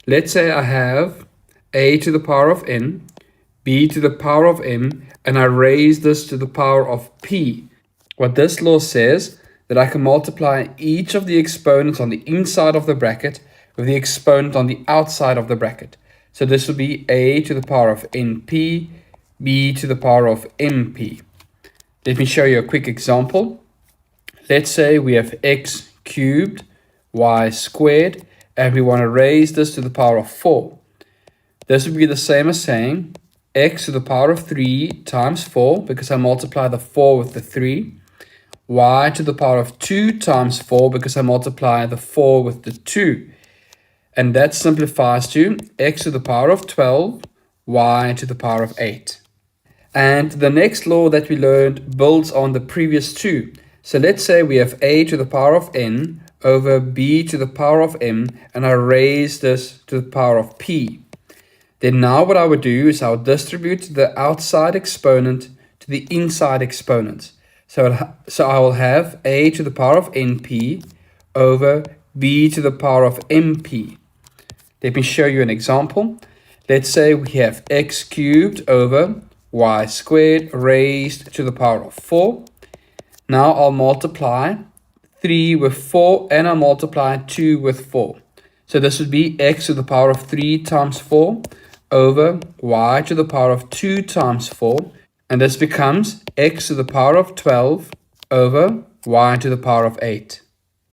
Let's say I have a to the power of n, b to the power of m, and I raise this to the power of p. What this law says, that I can multiply each of the exponents on the inside of the bracket with the exponent on the outside of the bracket. So this would be a to the power of np, b to the power of mp. Let me show you a quick example. Let's say we have x cubed, y squared, and we want to raise this to the power of 4. This would be the same as saying x to the power of 3 times 4, because I multiply the 4 with the 3. Y to the power of 2 times 4, because I multiply the 4 with the 2. And that simplifies to x to the power of 12, y to the power of 8. And the next law that we learned builds on the previous two. So let's say we have a to the power of n over b to the power of m, and I raise this to the power of p. Then now what I would do is I would distribute the outside exponent to the inside exponent. So I will have a to the power of np over b to the power of mp. Let me show you an example. Let's say we have x cubed over y squared raised to the power of 4. Now I'll multiply 3 with 4 and I'll multiply 2 with 4. So this would be x to the power of 3 times 4 over y to the power of 2 times 4. And this becomes x to the power of 12 over y to the power of 8.